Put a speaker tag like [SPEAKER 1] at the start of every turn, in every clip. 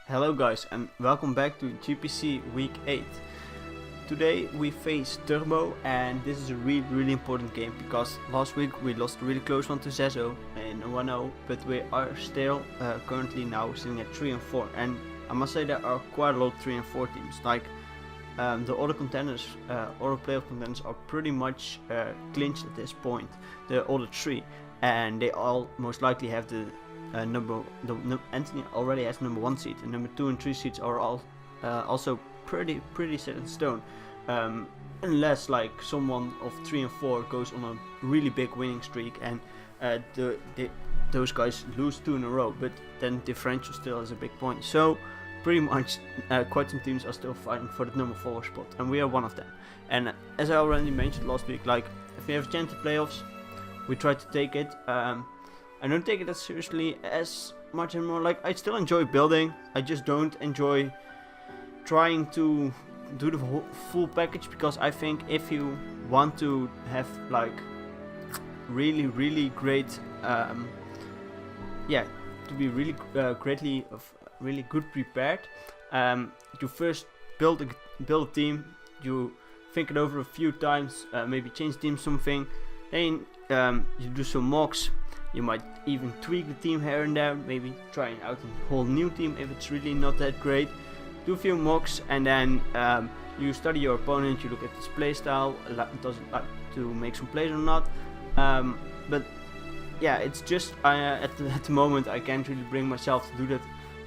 [SPEAKER 1] Hello guys and welcome back to GPC Week 8. Today we face Turbo and this is a really important game because last week we lost a really close one to Zezo in 1-0, but we are still currently now sitting at 3 and 4, and I must say there are quite a lot of 3 and 4 teams. Like the other contenders, other playoff contenders are pretty much clinched at this point, the other 3, and they all most likely have the Anthony already has number 1 seed, and number 2 and 3 seeds are all also pretty set in stone, unless like someone of 3 and 4 goes on a really big winning streak and those guys lose 2 in a row, but then differential still is a big point. So pretty much quite some teams are still fighting for the number 4 spot, and we are one of them. And as I already mentioned last week, like if we have a chance to playoffs, we try to take it. I don't take it as seriously as much anymore. Like I still enjoy building, I just don't enjoy trying to do the full package, because I think if you want to have like really great, to be really really good prepared, you first build a team, you think it over a few times, maybe change team something, then you do some mocks. You might even tweak the team here and there, maybe trying out a whole new team if it's really not that great. Do a few mocks, and then you study your opponent, you look at his playstyle, does it like to make some plays or not. But yeah, it's just at the moment I can't really bring myself to do that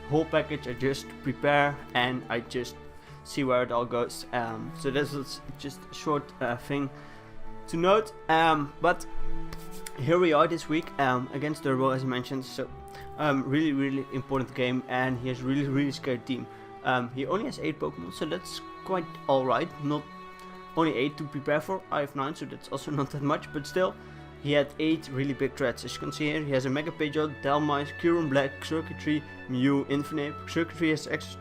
[SPEAKER 1] whole package. I just prepare and I just see where it all goes. So this is just a short thing to note. But here we are this week against Turbo, as I mentioned. So really important game, and he has really scary team. He only has 8 Pokemon, so that's quite alright. Not only 8 to prepare for, I have 9, so that's also not that much, but still he had 8 really big threats. As you can see here, he has a Mega Pidgeot, Delmice, Kyurem Black, Circuitry, Mew, Infinite. Circuitry has access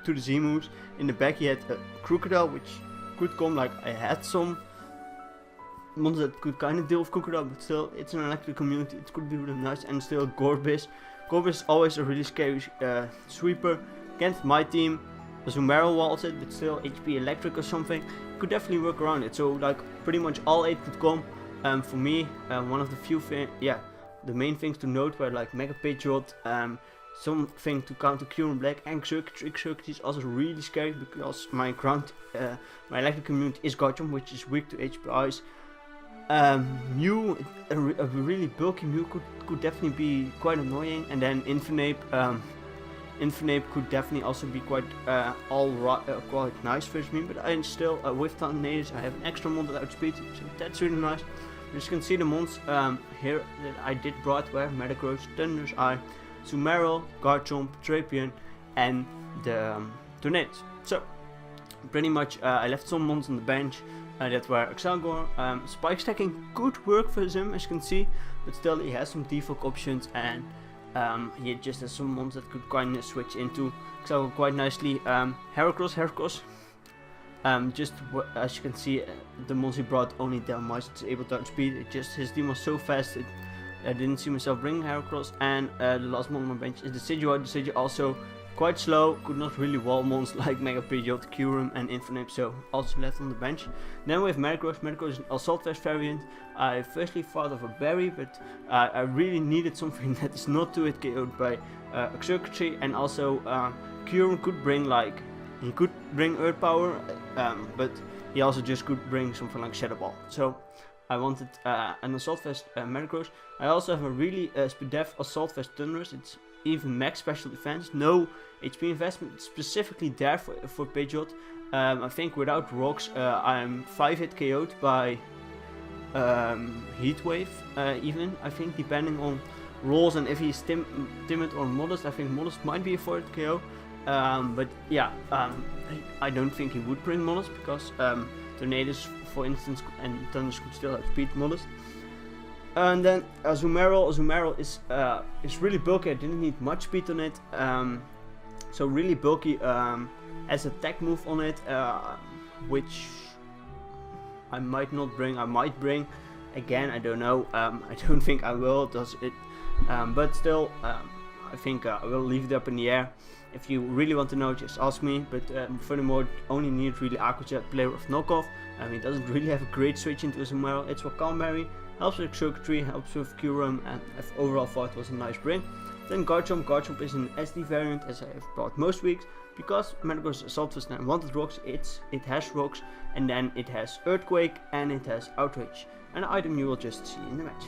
[SPEAKER 1] to the Z moves. In the back he had a Crocodile, which could come, like I had some monsters that could kind of deal with Crocodile, but still it's an electric community, it could be really nice. And still Gorbis is always a really scary sweeper. Against my team, Azumarill walls it, but still HP electric or something could definitely work around it. So like pretty much all 8 could come. For me, one of the few the main things to note were like Mega Pidgeot, something to counter Kyurem Black, and Circuitry. Circuitry is also really scary because my electric community is Garchomp, which is weak to HP Ice. Mew, a really bulky Mew could definitely be quite annoying, and then Infinite could definitely also be quite quite nice for me. But I still with Tornadoes I have an extra mon that outspeed, so that's really nice. You can see the mons here that I did brought were Metagross, Thunder's Eye, Azumarill, Garchomp, Drapion, and the Tornadoes. So pretty much I left some mons on the bench that were Excelgor. Spike stacking could work for him, as you can see, but still he has some defog options, and he just has some mons that could kind of switch into Excelgor quite nicely. Heracross, just as you can see, the mons he brought only Delmice is able to outspeed. It just his team was so fast, I didn't see myself bringing Heracross. And the last mon on my bench is the Decidueye. The Decidueye also quite slow, could not really wall mons like Mega Pidgeot, Kyurem, and Infinite, so also left on the bench. Then we have Metagross. Metagross is an Assault Vest variant. I firstly thought of a berry, but I really needed something that is not too hit KO'd by Circuitry, and also Kyurem could bring Earth Power, but he also just could bring something like Shadow Ball. So I wanted an Assault Vest Metagross. I also have a really Speedef Assault Vest Thunderous. It's even max special defense, no HP investment, specifically there for Pidgeot. I think without rocks I'm 5 hit KO'd by Heat Wave, even I think, depending on rolls, and if he's timid or modest. I think modest might be a 4 hit KO, but yeah, I don't think he would bring modest, because Tornadoes for instance and Thunders could still outspeed modest. And then Azumarill is really bulky. I didn't need much speed on it, so really bulky. Has a tech move on it, which I might not bring. I might bring again. I don't know. I don't think I will. Does it? But still, I think I will leave it up in the air. If you really want to know, just ask me. But furthermore, only need really Aquajet, player of knockoff. He doesn't really have a great switch into Zumarel. It's Wakamberry, helps with circuitry, helps with Q-Room, and overall thought it was a nice bring. Then Garchomp. Garchomp is an SD variant, as I have brought most weeks, because Metagross Assault Vest and Wanted Rocks, it has Rocks, and then it has Earthquake, and it has Outrage. An item you will just see in the match.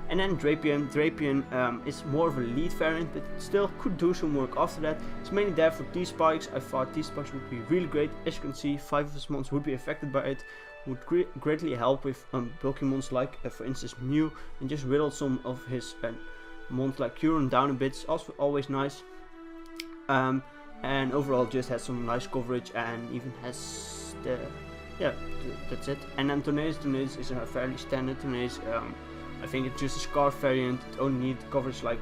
[SPEAKER 1] And then Drapion. Drapion is more of a lead variant, but still could do some work after that. It's mainly there for T-Spikes. I thought T-Spikes would be really great. As you can see, 5 of his mons would be affected by it. Would greatly help with bulky mons like, for instance, Mew, and just riddle some of his mons like Curon down a bit. It's also always nice. And overall just has some nice coverage, and even has the... yeah, that's it. And then Tornadus. Tornadus is a fairly standard Tornadus. I think it's just a Scarf variant. It only needs coverage like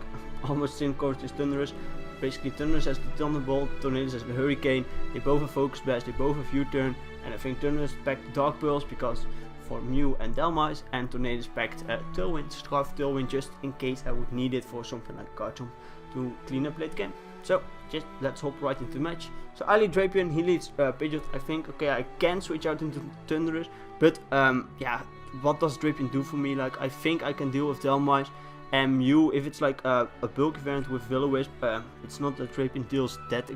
[SPEAKER 1] almost same coverage as Thundurus. Basically Thundurus has the Thunderbolt, Tornadus has the Hurricane. They both have Focus Blast, they both have U-Turn. And I think Thundurus packed Dark Pearls because for Mew and Delmise, and Tornadus packed Tailwind, Scarf Tailwind, just in case I would need it for something like Garchomp to clean up late game. So just let's hop right into the match. So I lead Drapion, he leads Pidgeot. I think okay, I can switch out into Thundurus, but yeah, what does Drapion do for me? Like, I think I can deal with Delmise and Mew. If it's like a bulky variant with Will-O-Wisp, it's not that Drapion deals that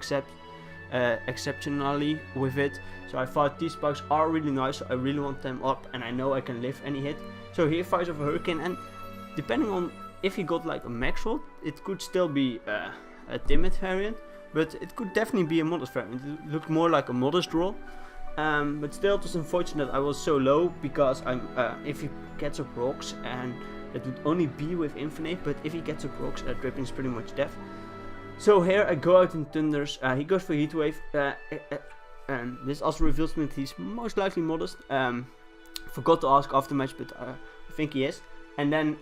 [SPEAKER 1] exceptionally with it. So I thought these spikes are really nice, so I really want them up, and I know I can live any hit. So here fires off a Hurricane, and depending on if he got like a max roll, it could still be a timid variant, but it could definitely be a modest variant. It looked more like a modest roll. But still, it was unfortunate I was so low, because if he gets up rocks, and it would only be with Infinite, but if he gets up rocks, Drapion is pretty much deaf. So here I go out in Thunders, he goes for Heat Wave, and this also reveals me that he's most likely modest. Forgot to ask after match, but I think he is. And then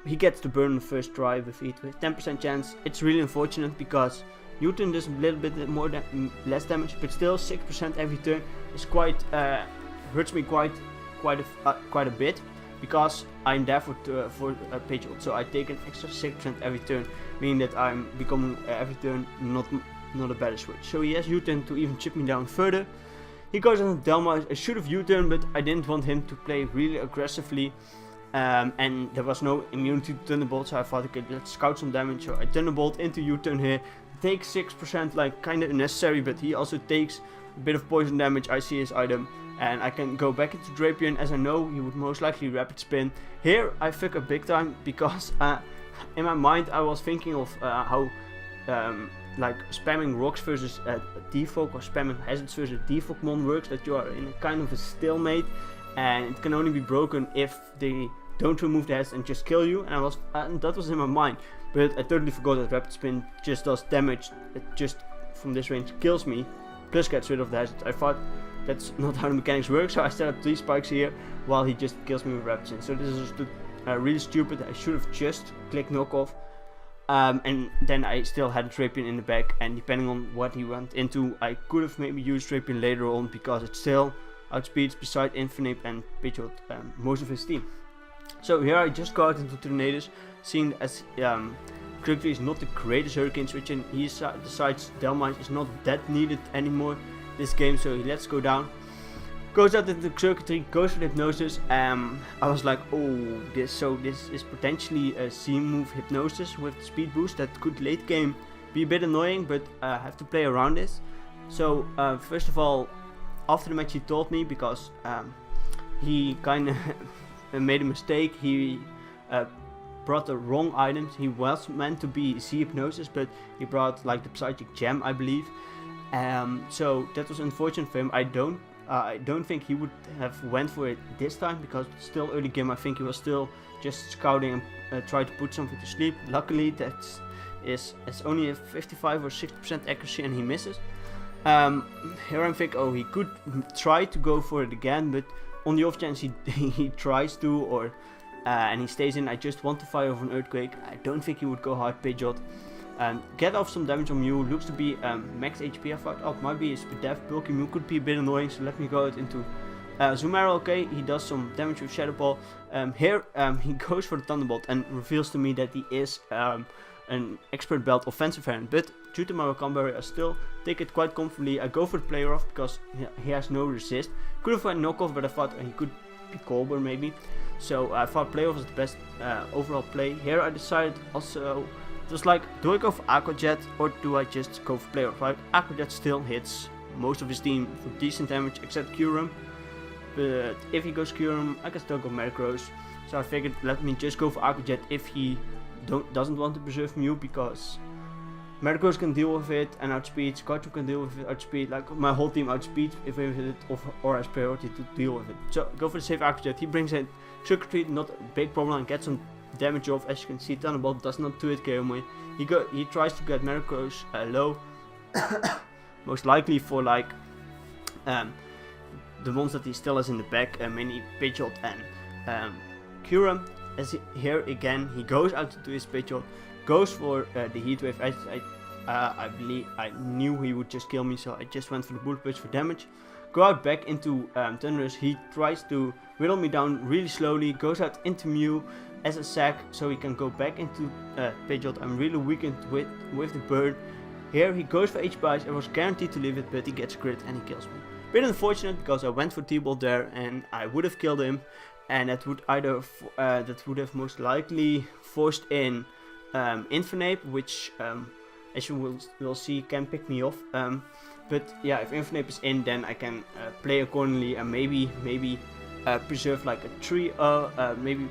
[SPEAKER 1] he gets to burn the first try with Heat Wave, 10% chance. It's really unfortunate because U-Turn does a little bit less damage, but still 6% every turn is quite hurts me quite a bit, because I'm there for Pidgeot, so I take an extra 6% every turn, meaning that I'm becoming every turn not a better switch. So he has U-Turn to even chip me down further. He goes on Delmise. I should have U-Turn, but I didn't want him to play really aggressively. And there was no immunity to Thunderbolt, so I thought, okay, let's scout some damage. So I Thunderbolt into U-Turn here. Takes 6%, like kinda unnecessary, but he also takes a bit of poison damage. I see his item, and I can go back into Drapion, as I know he would most likely Rapid Spin. Here I fuck up big time, because in my mind I was thinking of how like spamming rocks versus defog, or spamming hazards versus defog mon works, that you are in a kind of a stalemate, and it can only be broken if they don't remove the hazards and just kill you. And that was in my mind, but I totally forgot that Rapid Spin just does damage. It just from this range kills me, plus gets rid of the hazards. I thought that's not how the mechanics work, so I set up 3 spikes here while he just kills me with Rapid Spin. So this is really stupid. I should have just clicked knockoff. And then I still had a Drapion in the back, and depending on what he went into, I could have maybe used Drapion later on, because it still outspeeds beside Infinite and Pidgeot most of his team. So here I just go out into Tornadus, seeing as Quickly is not the greatest Hurricane switch, and he decides Delmise is not that needed anymore this game, so he lets go down. Goes out into circuitry, goes for Hypnosis. I was like, oh, this is potentially a C move Hypnosis with the speed boost that could late game be a bit annoying, but I have to play around this. So first of all, after the match he told me, because he kind of made a mistake. He brought the wrong items. He was meant to be C Hypnosis, but he brought like the Psychic Gem, I believe. So that was unfortunate for him. I don't think he would have went for it this time, because it's still early game. I think he was still just scouting and tried to put something to sleep. Luckily it's only a 55 or 60% accuracy, and he misses. Here I'm thinking, oh, he could try to go for it again, but on the off chance he tries to, or and he stays in, I just want to fire off an Earthquake. I don't think he would go hard Pidgeot. Get off some damage on Mew. Looks to be max HP. I thought, oh, it might be a Spadef. Bulky Mew could be a bit annoying, so let me go out into Zumarel. Okay, he does some damage with Shadow Ball. Here he goes for the Thunderbolt and reveals to me that he is an expert belt offensive hand, but due to my vocabulary I still take it quite comfortably. I go for the player off because he has no resist. Could have went knockoff, but I thought he could be Colbur maybe. So I thought player off was the best overall play. Here I decided also, it was like, do I go for Aqua Jet or do I just go for player off? Like, Aqua Jet still hits most of his team for decent damage except Kyurem. But if he goes Kyurem, I can still go Metagross. So I figured let me just go for Aqua Jet if he doesn't want to preserve Mew, because Metagross can deal with it and outspeed, Garchomp can deal with it, outspeed, like my whole team outspeed if we hit it or has priority to deal with it. So go for the safe Aqua Jet. He brings in circuitry, not a big problem, and gets some damage off. As you can see, Thunderbolt does not 2-hit KO me. He tries to get Metagross low, most likely for like the ones that he still has in the back, Mini, Pidgeot and Kyurem. As here again, he goes out to his Pidgeot, goes for the Heat Wave. I believe I knew he would just kill me, so I just went for the Bullet Punch for damage. Go out back into Thundurus. He tries to whittle me down really slowly, goes out into Mew as a sack so he can go back into Pidgeot. I'm really weakened with the burn. Here he goes for HPIs. I was guaranteed to leave it, but he gets crit and he kills me. Bit unfortunate because I went for T-Ball there and I would have killed him, and that would either that would have most likely forced in Infernape, which as you will see can pick me off. But yeah, if Infernape is in, then I can play accordingly and maybe preserve like a 3-0, maybe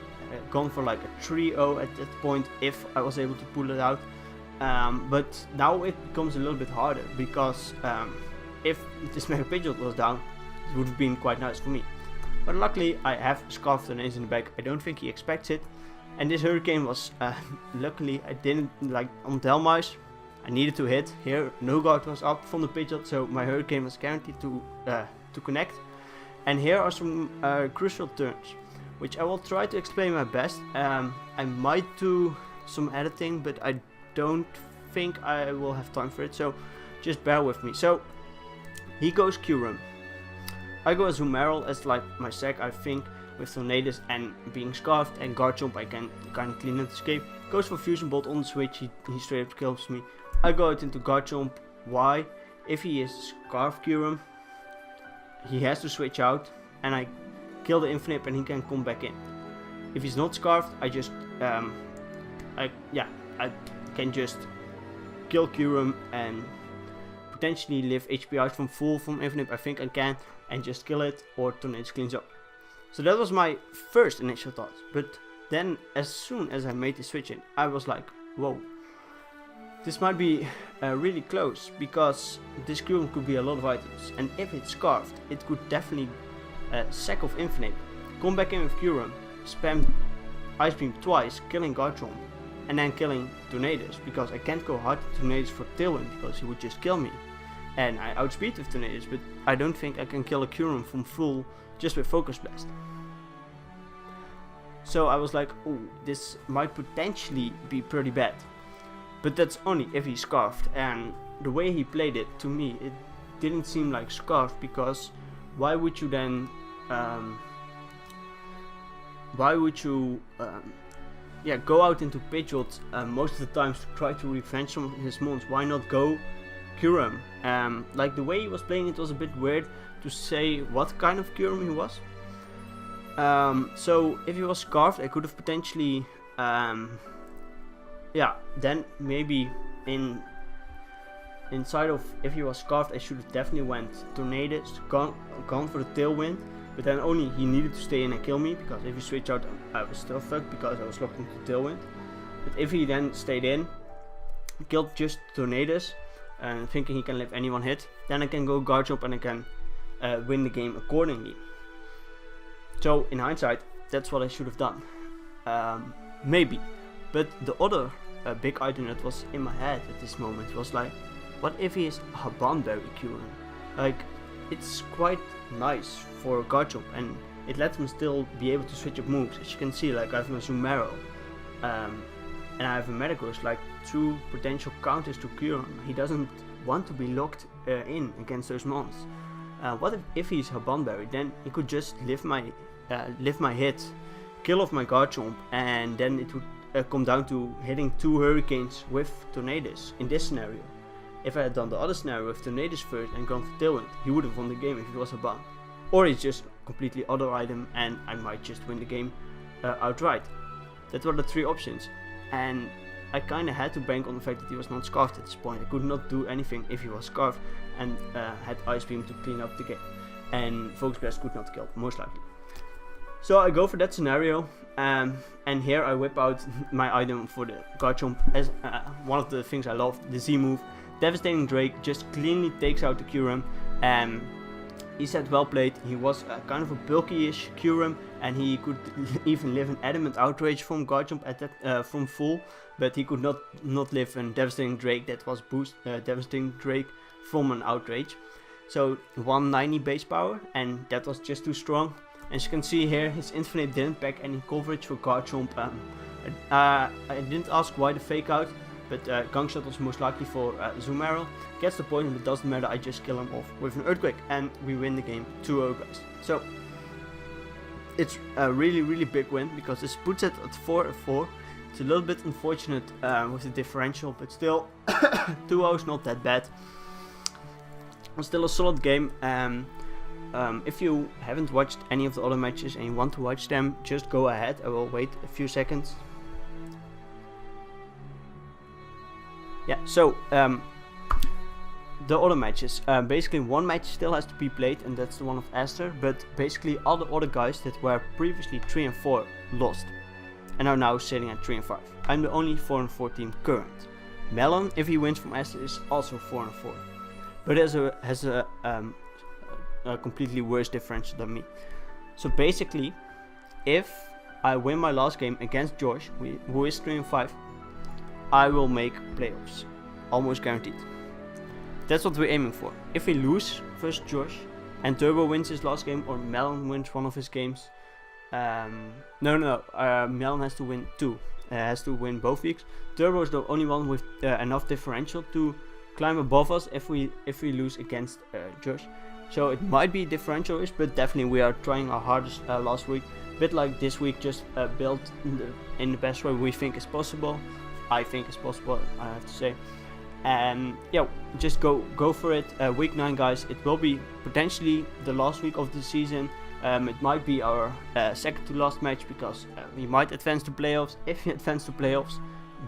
[SPEAKER 1] gone for like a 3-0 at that point if I was able to pull it out. But now it becomes a little bit harder because if this Mega Pidgeot was down, it would have been quite nice for me. But luckily I have Scarf Tornado in the back. I don't think he expects it. And this Hurricane was, luckily I didn't, like on Delmice, I needed to hit. Here no guard was up from the Pidgeot, so my Hurricane was guaranteed to connect. And here are some crucial turns, which I will try to explain my best. I might do some editing, but I don't think I will have time for it, so just bear with me. So he goes Kyurem. I go Azumarill as like my sack, I think, with Tornadus and being Scarfed, and Garchomp I can kind of clean and escape. Goes for Fusion Bolt on the switch, he straight up kills me. I go out into Garchomp. Why? If he is Scarfed Kyurem, he has to switch out and I kill the Infinite and he can come back in. If he's not Scarfed, I just I can just kill Kyurem and potentially live HP out from full from Infinite. I think I can, and just kill it, or Tornadus cleans up. So that was my first initial thoughts, but then as soon as I made the switch in, I was like, whoa, this might be really close, because this Kyurem could be a lot of items, and if it's Scarfed, it could definitely sack off Infinite, come back in with Kyurem, spam Ice Beam twice, killing Garchomp, and then killing Tornadus, because I can't go hard to Tornadus for Tailwind, because he would just kill me. And I outspeed with Tornadus, but I don't think I can kill a Kyurem from full just with Focus Blast. So I was like, oh, this might potentially be pretty bad. But that's only if he's Scarfed, and the way he played it, to me, it didn't seem like Scarfed, because why would you then, go out into Pidgeot most of the times to try to revenge some of his mons? Why not go Kyurem? Like the way he was playing it was a bit weird to say what kind of Kyurem he was. So if he was Scarfed, I could have potentially, then maybe inside of, if he was Scarfed, I should have definitely went Tornadus, gone for the Tailwind, but then only he needed to stay in and kill me, because if he switched out, I was still fucked because I was locked into Tailwind. But if he then stayed in, killed just Tornadus, and thinking he can live any one hit, then I can go Garchomp and I can win the game accordingly. So in hindsight, that's what I should have done. Maybe. But the other big item that was in my head at this moment was like, what if he is a Banberry Kyurem? Like, it's quite nice for Garchomp, and it lets him still be able to switch up moves. As you can see, like I have a Azumarill, and I have a Metagross, like 2 potential counters to Kyurem. He doesn't want to be locked in against those mons. What if he's a Banberry? Then he could just live my hit, kill off my Garchomp, and then it would come down to hitting 2 hurricanes with tornadoes in this scenario. If I had done the other scenario with tornadoes first and gone for tailwind, he would have won the game if it was a bound. Or it's just completely other item and I might just win the game outright. That were the 3 options, and I kinda had to bank on the fact that he was not scarfed at this point. I could not do anything if he was scarfed and had Ice Beam to clean up the game. And Focus Blast could not kill, most likely. So I go for that scenario, and here I whip out my item for the Garchomp as one of the things I love, the Z move. Devastating Drake just cleanly takes out the Kyurem. He said well played. He was kind of a bulky-ish Kyurem, and he could even live an Adamant Outrage from Garchomp at that from full, but he could not live a Devastating Drake that was Devastating Drake from an Outrage. So 190 base power, and that was just too strong. As you can see here, his Infinite didn't pack any coverage for Garchomp. I didn't ask why the fake out, but Gunk Shot was most likely for Zoom Arrow. Gets the point, but it doesn't matter, I just kill him off with an Earthquake, and we win the game 2-0, guys. So it's a really big win, because this puts it at 4-4. It's a little bit unfortunate with the differential, but still 2-0 is not that bad. It's still a solid game. If you haven't watched any of the other matches and you want to watch them, just go ahead. I will wait a few seconds. Yeah, so the other matches. Basically one match still has to be played, and that's the one of Aster, but basically all the other guys that were previously 3 and 4 lost and are now sitting at 3 and 5. I'm the only 4 and 4 team current. Melon, if he wins from Aster, is also 4 and 4, but has a completely worse differential than me. So basically, if I win my last game against Josh, who is 3 and 5, I will make playoffs, almost guaranteed. That's what we're aiming for. If we lose versus Josh and Turbo wins his last game, or Melon wins one of his games, Melon has to win 2. Has to win both weeks. Turbo is the only one with enough differential to climb above us if we lose against Josh. So it might be differential-ish, but definitely we are trying our hardest last week. A bit like this week, just built in the best way we think is possible. I think is possible, I have to say. And yeah, just go for it. Week 9, guys. It will be potentially the last week of the season. It might be our second to last match, because we might advance to playoffs. If we advance to playoffs,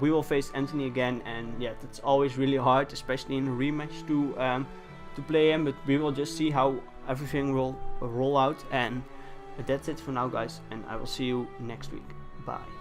[SPEAKER 1] we will face Anthony again, and yeah, that's always really hard, especially in a rematch to play him. But we will just see how everything will roll out, and that's it for now, guys, and I will see you next week. Bye.